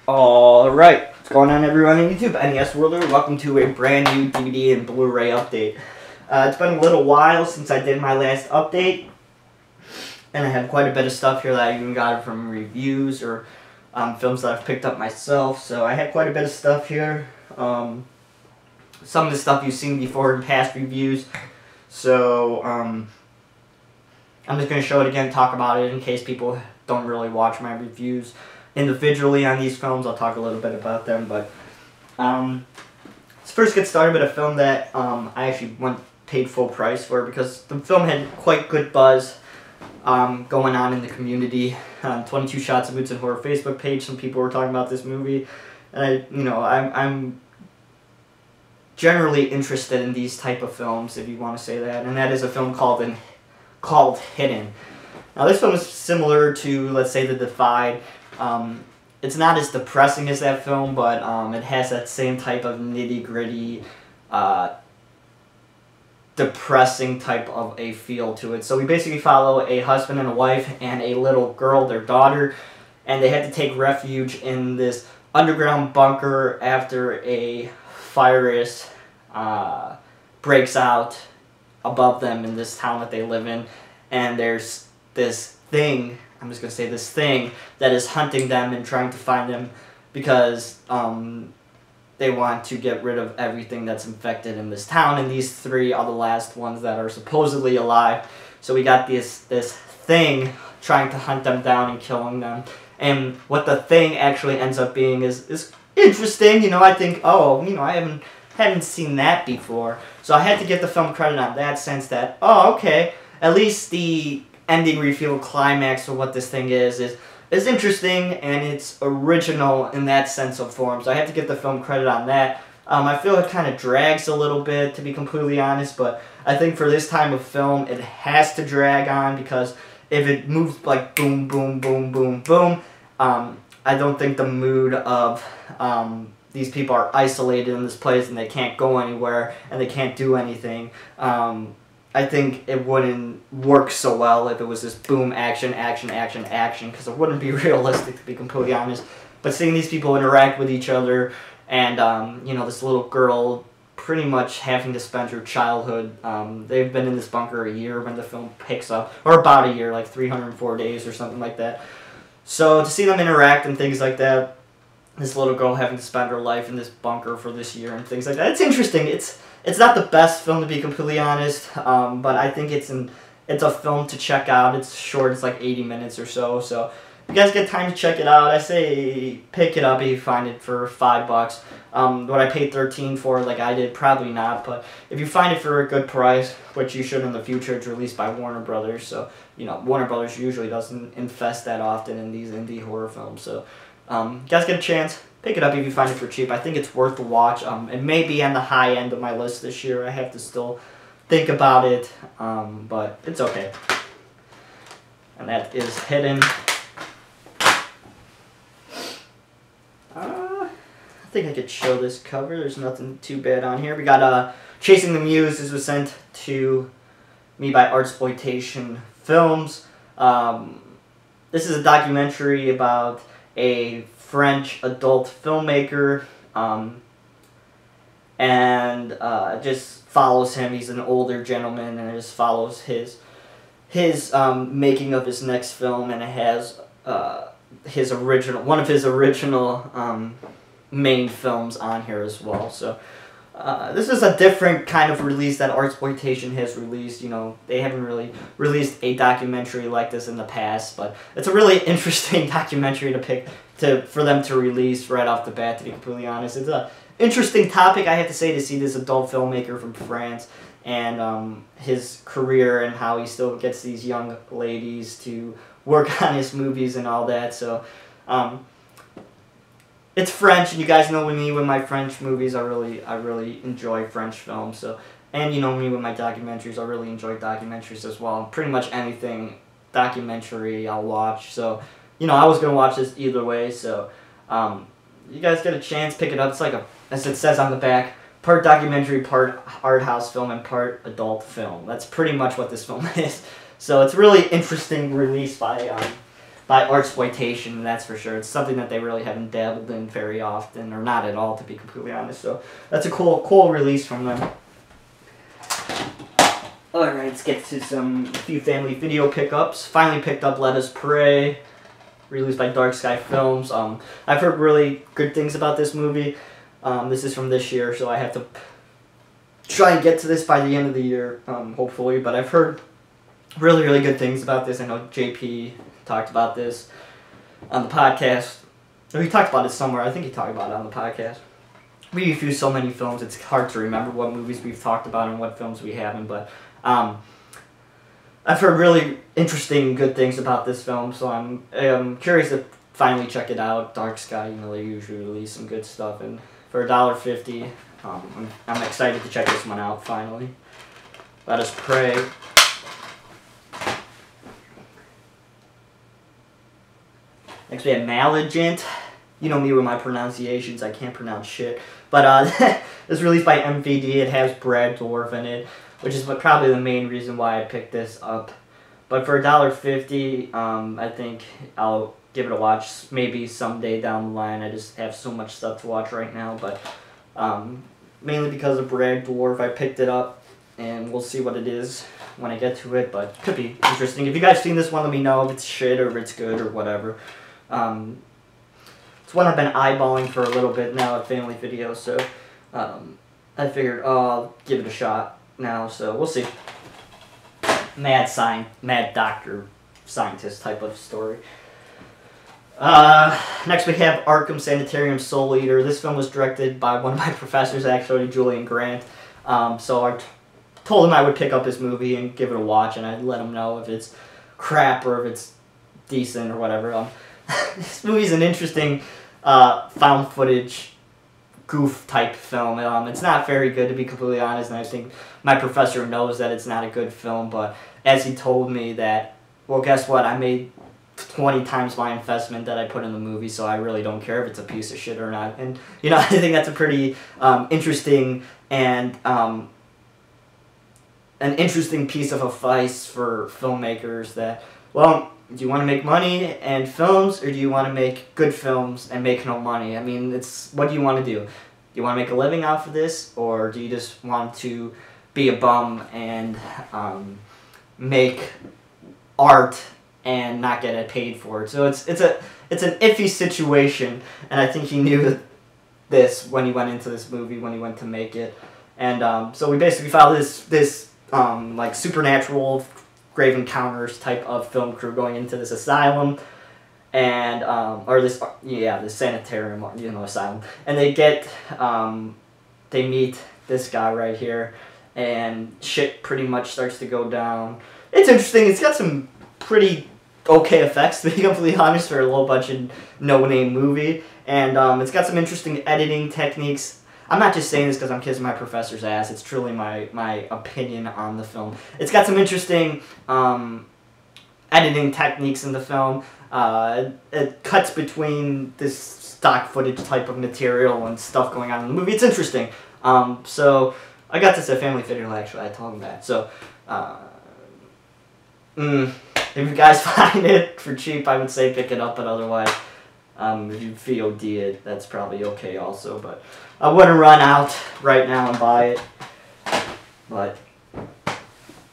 Alright, what's going on everyone on YouTube? NES Worlder, welcome to a brand new DVD and Blu-ray update. It's been a little while since I did my last update, and I have quite a bit of stuff here that I even got from reviews or films that I've picked up myself, so I had quite a bit of stuff here. Some of the stuff you've seen before in past reviews, so I'm just going to show it again, talk about it in case people don't really watch my reviews individually on these films. I'll talk a little bit about them, but let's first get started with a film that I actually paid full price for because the film had quite good buzz going on in the community. 22 Shots of Boots and Horror Facebook page, some people were talking about this movie, and I'm generally interested in these type of films, if you want to say that, and that is a film called Hidden. Now this film is similar to, let's say, The Divide. It's not as depressing as that film, but it has that same type of nitty-gritty, depressing type of a feel to it. So we basically follow a husband and a wife and a little girl, their daughter, and they had to take refuge in this underground bunker after a virus breaks out above them in this town that they live in, and there's this thing, I'm just going to say this thing, that is hunting them and trying to find them because they want to get rid of everything that's infected in this town, and these three are the last ones that are supposedly alive. So we got this thing trying to hunt them down and killing them, and what the thing actually ends up being is interesting. I think, I haven't seen that before, so I had to get the film credit on that sense that, okay, at least the ending reveal climax of what this thing is interesting, and it's original in that sense of form, so I have to get the film credit on that. I feel it kind of drags a little bit, to be completely honest, but I think for this time of film it has to drag on, because if it moves like boom, boom, boom, boom, boom, I don't think the mood of these people are isolated in this place and they can't go anywhere and they can't do anything. I think it wouldn't work so well if it was this boom, action, action, action, action, because it wouldn't be realistic, to be completely honest. But seeing these people interact with each other, and this little girl pretty much having to spend her childhood, they've been in this bunker a year when the film picks up, or about a year, like 304 days or something like that. So to see them interact and things like that, this little girl having to spend her life in this bunker for this year and things like that, it's interesting. It's not the best film, to be completely honest, but I think it's a film to check out. It's short, it's like 80 minutes or so, so if you guys get time to check it out, I say pick it up if you find it for $5. What I paid $13 for, like I did, probably not, but if you find it for a good price, which you should in the future, it's released by Warner Brothers, so, Warner Brothers usually doesn't invest that often in these indie horror films, so you guys get a chance, pick it up if you find it for cheap. I think it's worth the watch. It may be on the high end of my list this year. I have to still think about it, but it's okay. And that is Hidden. I think I could show this cover. There's nothing too bad on here. We got Chasing the Muses. This was sent to me by Artsploitation Films. This is a documentary about a French adult filmmaker, and just follows him. He's an older gentleman, and it just follows his making of his next film, and it has one of his original main films on here as well. So this is a different kind of release that Artsploitation has released. They haven't really released a documentary like this in the past, but it's a really interesting documentary for them to release right off the bat, to be completely honest. It's an interesting topic, I have to say, to see this adult filmmaker from France and his career and how he still gets these young ladies to work on his movies and all that. So it's French, and you guys know me with my French movies. I really enjoy French films. So, and you know me with my documentaries. I really enjoy documentaries as well. Pretty much anything documentary I'll watch. So, I was gonna watch this either way. So, you guys get a chance, pick it up. It's like as it says on the back, part documentary, part art house film, and part adult film. That's pretty much what this film is. So it's a really interesting release by by artsploitation, that's for sure. It's something that they really haven't dabbled in very often, or not at all, to be completely honest. So that's a cool release from them. Alright, let's get to a few family video pickups. Finally picked up Let Us Pray, released by Dark Sky Films. I've heard really good things about this movie. This is from this year, so I have to try and get to this by the end of the year, hopefully. But I've heard really good things about this. I know JP talked about this on the podcast. Or he talked about it somewhere. I think he talked about it on the podcast. We review so many films, it's hard to remember what movies we've talked about and what films we haven't. But I've heard really interesting, good things about this film, so I'm curious to finally check it out. Dark Sky, they usually release some good stuff, and for $1.50, I'm excited to check this one out finally. Let Us Pray. Next we have Maligent. You know me with my pronunciations, I can't pronounce shit. But it's released by MVD. It has Brad Dourif in it, which is probably the main reason why I picked this up. But for $1.50, I think I'll give it a watch maybe someday down the line. I just have so much stuff to watch right now. But mainly because of Brad Dourif, I picked it up, and we'll see what it is when I get to it. But it could be interesting. If you guys seen this one, let me know if it's shit or if it's good or whatever. It's one I've been eyeballing for a little bit now at Family Video, so I figured, I'll give it a shot now, so we'll see. Mad doctor, scientist type of story. Next we have Arkham Sanitarium Soul Eater. This film was directed by one of my professors, actually, Julian Grant. So I told him I would pick up this movie and give it a watch, and I'd let him know if it's crap or if it's decent or whatever. This movie's an interesting found footage goof type film. It's not very good, to be completely honest, and I think my professor knows that it's not a good film, but as he told me that, well, guess what, I made 20 times my investment that I put in the movie, so I really don't care if it's a piece of shit or not. And I think that's a pretty interesting and an interesting piece of advice for filmmakers that, well, do you want to make money and films, or do you want to make good films and make no money? I mean, what do you want to do? Do you want to make a living off of this, or do you just want to be a bum and make art and not get paid for it? So it's an iffy situation, and I think he knew this when he went into this movie, when he went to make it. And so we basically found this like supernatural Grave Encounters type of film crew going into this asylum, and this sanitarium, asylum, and they meet this guy right here, and shit pretty much starts to go down. It's interesting. It's got some pretty okay effects, to be completely honest, for a low budget, no name movie, and it's got some interesting editing techniques. I'm not just saying this because I'm kissing my professor's ass. It's truly my opinion on the film. It's got some interesting editing techniques in the film. It cuts between this stock footage type of material and stuff going on in the movie. It's interesting. So I got this at Family Video, actually. I told him that. So if you guys find it for cheap, I would say pick it up. But otherwise, if you VOD it, that's probably okay also. But I wouldn't run out right now and buy it. But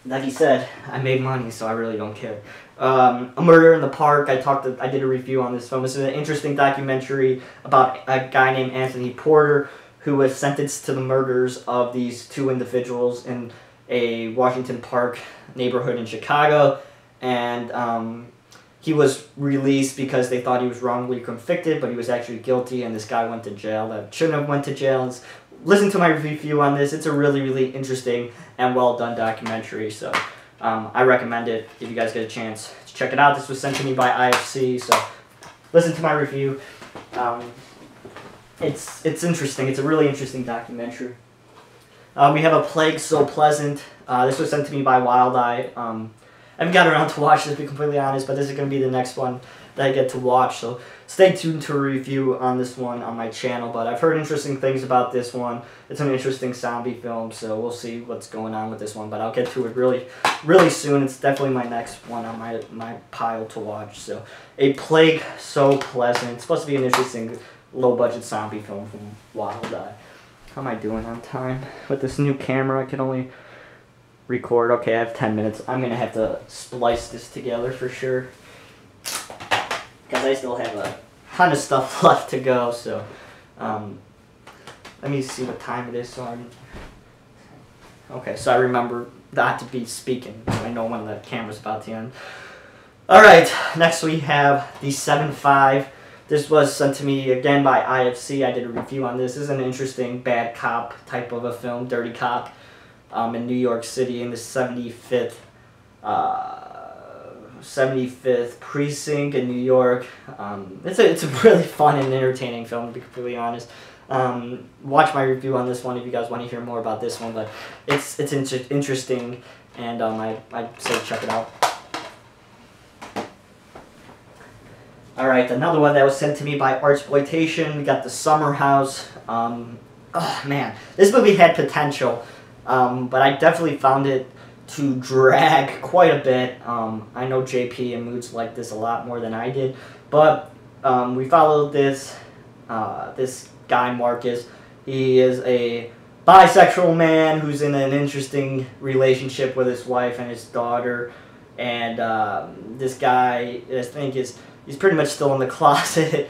like he said, I made money, so I really don't care. A Murder in the Park. I did a review on this film. This is an interesting documentary about a guy named Anthony Porter who was sentenced to the murders of these two individuals in a Washington Park neighborhood in Chicago, and he was released because they thought he was wrongly convicted, but he was actually guilty, and this guy went to jail that shouldn't have went to jail. Listen to my review on this. It's a really interesting and well done documentary, so I recommend it if you guys get a chance to check it out. This was sent to me by IFC, so listen to my review. It's interesting. It's a really interesting documentary. We have A Plague So Pleasant. This was sent to me by Wild Eye. I haven't got around to watch this, to be completely honest, but this is going to be the next one that I get to watch. So stay tuned to a review on this one on my channel. But I've heard interesting things about this one. It's an interesting zombie film, so we'll see what's going on with this one. But I'll get to it really soon. It's definitely my next one on my pile to watch. So A Plague So Pleasant. It's supposed to be an interesting low-budget zombie film from Wild Eye. How am I doing on time? With this new camera, I can only record. Okay, I have 10 minutes. I'm going to have to splice this together for sure, because I still have a ton of stuff left to go. So, let me see what time it is. So so I remember not to be speaking. I know when the camera's about to end. Alright, next we have the 7.5. This was sent to me again by IFC. I did a review on this. This is an interesting bad cop type of a film, dirty cop, in New York City in the 75th precinct in New York. It's a really fun and entertaining film, to be completely honest. Watch my review on this one if you guys want to hear more about this one, but it's interesting, and I'd say check it out. Alright, another one that was sent to me by Artsploitation. We got The Summer House. Oh man, this movie had potential, but I definitely found it to drag quite a bit. I know JP and Moods like this a lot more than I did, but we followed this guy Marcus. He is a bisexual man who's in an interesting relationship with his wife and his daughter, and this guy, I think, he's pretty much still in the closet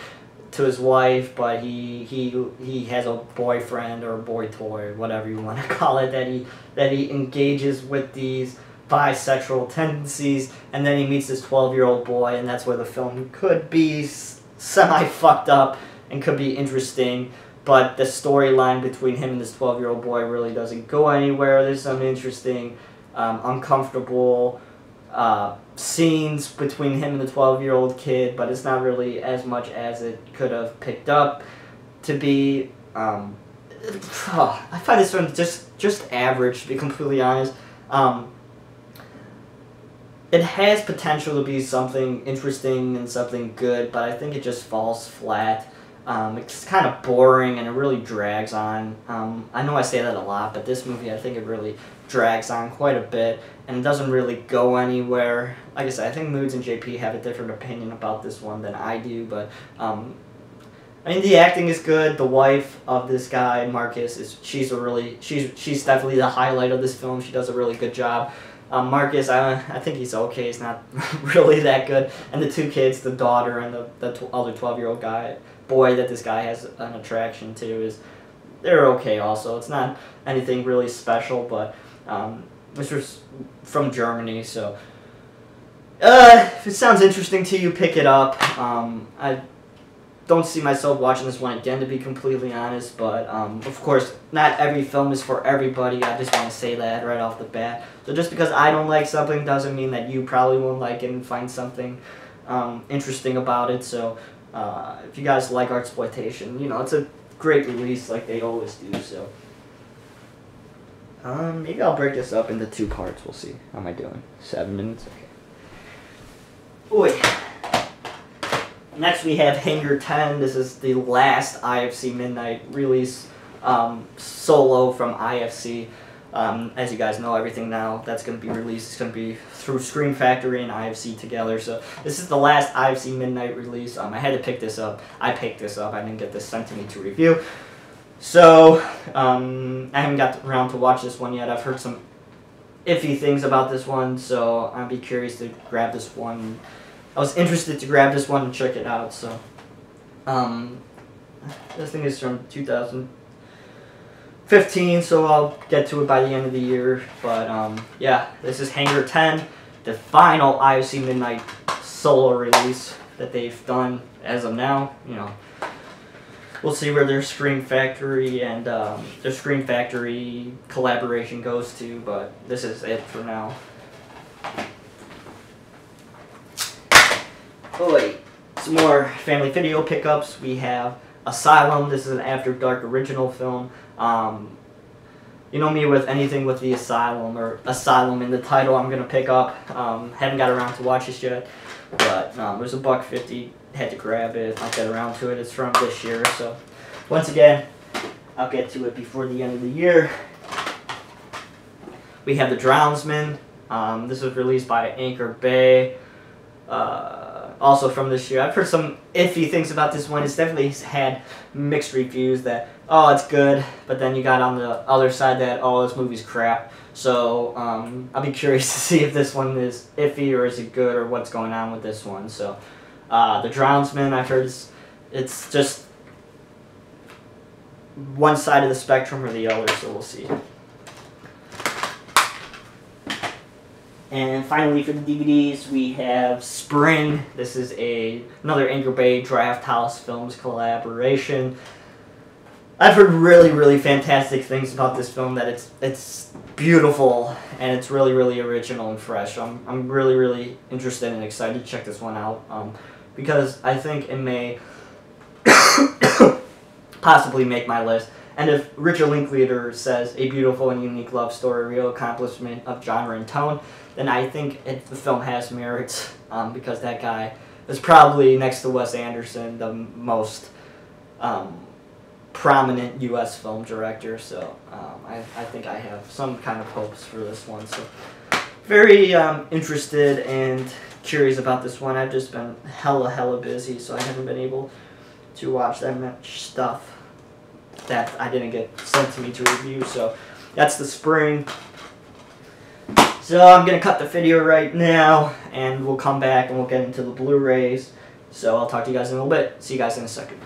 to his wife, but he has a boyfriend or a boy toy, whatever you want to call it, that he engages with these bisexual tendencies, and then he meets this 12-year-old boy, and that's where the film could be semi-fucked up and could be interesting, but the storyline between him and this 12-year-old boy really doesn't go anywhere. There's some interesting, uncomfortable scenes between him and the 12-year-old kid, but it's not really as much as it could have picked up to be. I find this one just average, to be completely honest. It has potential to be something interesting and something good, but I think it just falls flat. It's kind of boring and it really drags on. I know I say that a lot, but this movie, I think it really drags on quite a bit and it doesn't really go anywhere. Like I said, I think Moods and JP have a different opinion about this one than I do, but I mean, the acting is good. The wife of this guy, Marcus, she's definitely the highlight of this film. She does a really good job. Marcus, I think he's okay. He's not really that good. And the two kids, the daughter and the other 12-year-old boy that this guy has an attraction to, they're okay also. It's not anything really special, but this was from Germany, so if it sounds interesting to you, pick it up. I don't see myself watching this one again, to be completely honest, but of course, not every film is for everybody. I just want to say that right off the bat. So just because I don't like something doesn't mean that you probably won't like it and find something interesting about it. So if you guys like Artsploitation, you know, it's a great release like they always do. So maybe I'll break this up into 2 parts. We'll see. How am I doing? 7 minutes? Okay. Oi. Next we have Hangar 10. This is the last IFC Midnight release, solo from IFC. As you guys know, everything now that's going to be released is going to be through Scream Factory and IFC together. So this is the last IFC Midnight release. I had to pick this up. I picked this up. I didn't get this sent to me to review. So I haven't got around to watch this one yet. I've heard some iffy things about this one, so I'd be curious to grab this one. I was interested to grab this one and check it out. So this thing is from 2015, so I'll get to it by the end of the year. But yeah, this is Hangar 10, the final IFC Midnight solo release that they've done as of now. You know, we'll see where their Scream Factory and their Scream Factory collaboration goes to, but this is it for now. Oh wait, some more family video pickups. We have Asylum. This is an After Dark original film. You know me with anything with the Asylum or Asylum in the title, I'm going to pick up. Haven't got around to watch this yet. But it was $1.50. Had to grab it. I'll get around to it. It's from this year. So once again, I'll get to it before the end of the year. We have The Drownsman. This was released by Anchor Bay. Also from this year. I've heard some iffy things about this one. It's definitely had mixed reviews that, oh, it's good, but then you got on the other side that, oh, this movie's crap. So I'll be curious to see if this one is iffy or is it good or what's going on with this one. So The Drownsman, I've heard it's just one side of the spectrum or the other, so we'll see. And finally, for the DVDs, we have Spring. This is another Anchor Bay Draft House Films collaboration. I've heard really, really fantastic things about this film. That it's beautiful and it's really, really original and fresh. I'm really, really interested and excited to check this one out because I think it may possibly make my list. And if Richard Linklater says a beautiful and unique love story, real accomplishment of genre and tone, then I think the film has merits because that guy is probably, next to Wes Anderson, the most prominent U.S. film director. So I think I have some kind of hopes for this one. So very interested and curious about this one. I've just been hella busy, so I haven't been able to watch that much stuff that I didn't get sent to me to review. So that's The Spring. So I'm going to cut the video right now, and we'll come back and we'll get into the Blu-rays. So I'll talk to you guys in a little bit. See you guys in a second.